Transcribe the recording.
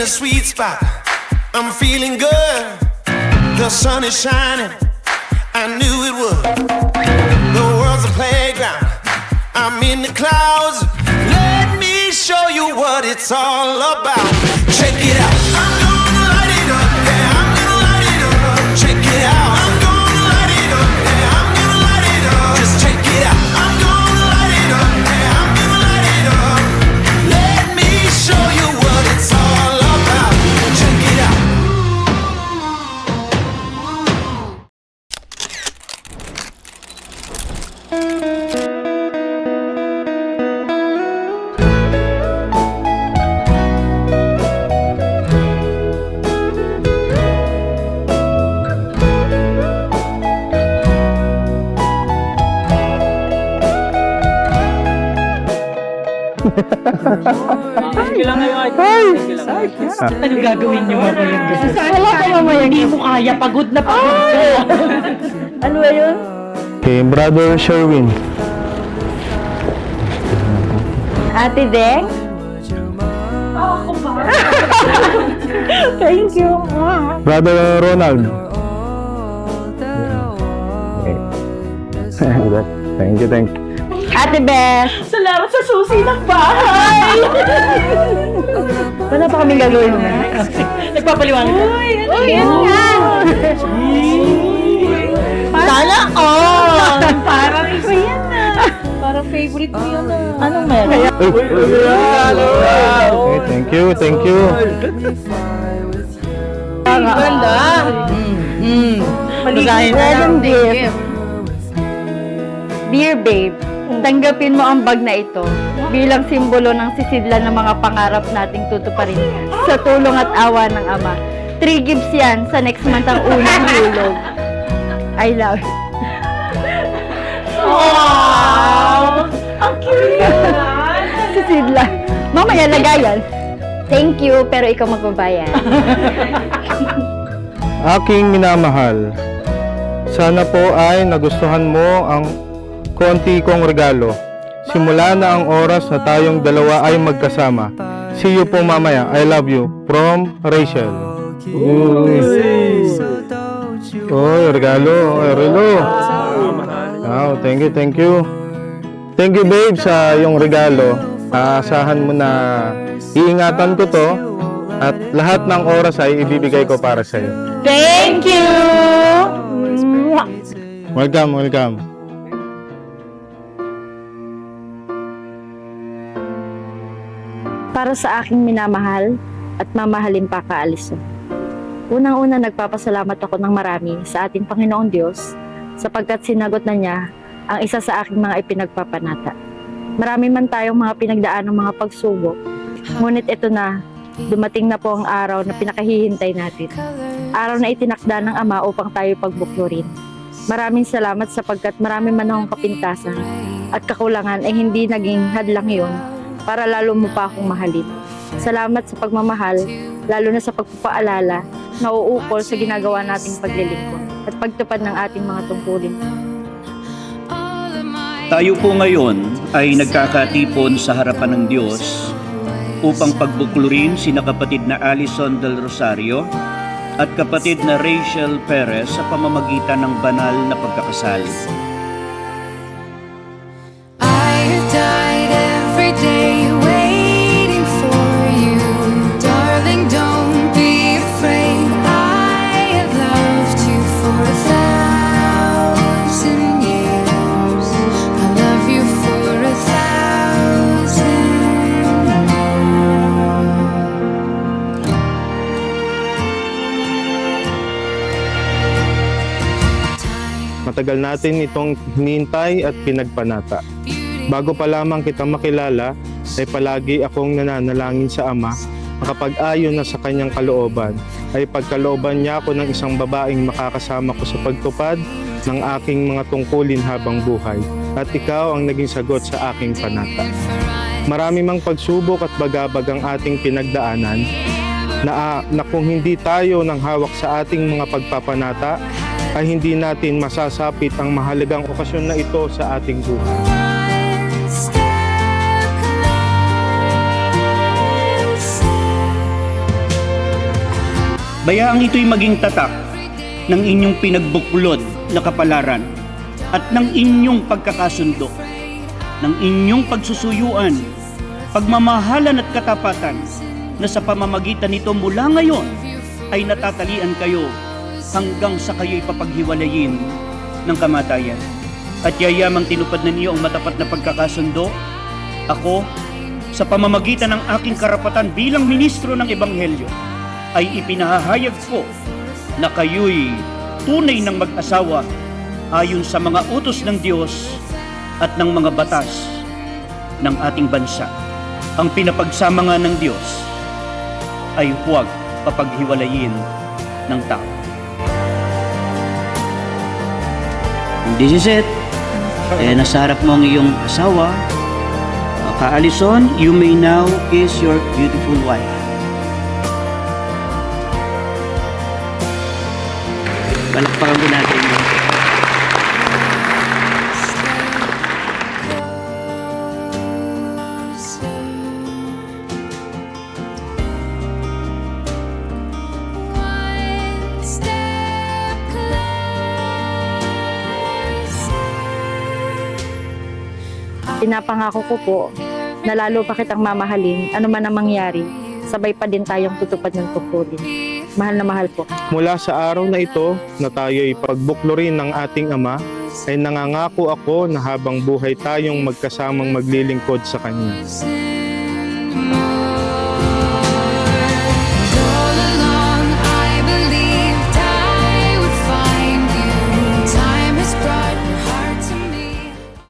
sweet spot. I'm feeling good. The sun is shining. I knew it would. The world's a playground. I'm in the clouds. Let me show you what it's all about. Check it out. I'm gonna light it up. Yeah, I'm gonna light it up. Check it out. I'm gonna light it up. Yeah, I'm gonna light it up. Just check it out. I'm gonna light it up. Yeah, I'm gonna light it up. Let me show you what it's all about. Check it out. Anong gagawin niyo mamayang gabi? Wala ka mamayang hindi mo kaya, pagod na pagod ka. Ano ba yun? Okay, Brother Sherwin. Ate Deng? Ako ba? Thank you. Brother Ronald. Thank you. Ate Beth! Salamat sa susi ng bahay! Wala pa kaming gagawin mo na? Nagpapaliwanag ka? Uy! Ano yan? Sana all! Parang ito yan na! Parang favorite mo yan na! Anong meron? Okay, thank you. Ganda! Maligayin na lang. Dear babe, tanggapin mo ang bag na ito bilang simbolo ng sisidlan ng mga pangarap nating tutuparin sa tulong at awa ng Ama. 3 gifts yan sa next month ang unang hulog. I love you. Wow! Ang cute! Sisidlan. Mamaya lagayan. Thank you, pero ikaw magbabayad. Aking minamahal, sana po ay nagustuhan mo ang konti kong regalo. Simula na ang oras na tayong dalawa ay magkasama. See you po mamaya. I love you. From Rachel. Oy, regalo. Wow, thank you. Thank you babe sa iyong regalo. Aasahan mo na iingatan ko to at lahat ng oras ay ibibigay ko para sa iyo. Thank you! Welcome. Para sa aking minamahal at mamahalin pa kaalis. Unang-una nagpapasalamat ako ng marami sa ating Panginoong Diyos sapagkat sinagot na niya ang isa sa aking mga ipinagpapanata. Marami man tayong mga pinagdaan ng mga pagsubok, ngunit ito na, dumating na po ang araw na pinakahihintay natin. Araw na itinakda ng Ama upang tayo pagbuklurin. Maraming salamat sapagkat marami man akong kapintasan at kakulangan ay hindi naging hadlang iyon para lalo mo pa akong mahalin. Salamat sa pagmamahal, lalo na sa pagpapaalala na uukol sa ginagawa nating paglilingkod at pagtupad ng ating mga tungkulin. Tayo po ngayon ay nagkakatipon sa harapan ng Diyos upang pagbuklurin sina kapatid na Alison del Rosario at kapatid na Rachel Perez sa pamamagitan ng banal na pagkakasal. Matagal natin itong hinintay at pinagpanata. Bago pa lamang kita makilala, ay palagi akong nananalangin sa Ama na kapag ayon na sa kanyang kalooban, ay pagkalooban niya ako ng isang babaeng makakasama ko sa pagtupad ng aking mga tungkulin habang buhay. At ikaw ang naging sagot sa aking panata. Marami mang pagsubok at bagabag ang ating pinagdaanan na kung hindi tayo nang hawak sa ating mga pagpapanata, ay hindi natin masasapit ang mahalagang okasyon na ito sa ating buhay. Bayaang ito'y maging tatak ng inyong pinagbuklod na kapalaran at ng inyong pagkakasundo, ng inyong pagsusuyuan, pagmamahalan at katapatan, na sa pamamagitan nito mula ngayon ay natatalian kayo hanggang sa kayo'y papaghiwalayin ng kamatayan. At yayamang tinupad na niyo ang matapat na pagkakasundo, ako, sa pamamagitan ng aking karapatan bilang ministro ng Ebanghelyo, ay ipinahahayag ko na kayo'y tunay ng mag-asawa ayon sa mga utos ng Diyos at ng mga batas ng ating bansa. Ang pinapagsama nga ng Diyos ay huwag papaghiwalayin ng tao. This is it. Nasa harap mo ang iyong asawa. Ka Alison, you may now kiss your beautiful wife. Palakpakan ko natin yun. Pinapangako ko po na lalo pa kitang mamahalin, ano man ang mangyari, sabay pa din tayong tutupad ng tungkulin. Mahal na mahal po. Mula sa araw na ito na tayo'y pagbuklurin ng ating Ama, ay nangangako ako na habang buhay tayong magkasamang maglilingkod sa Kanya.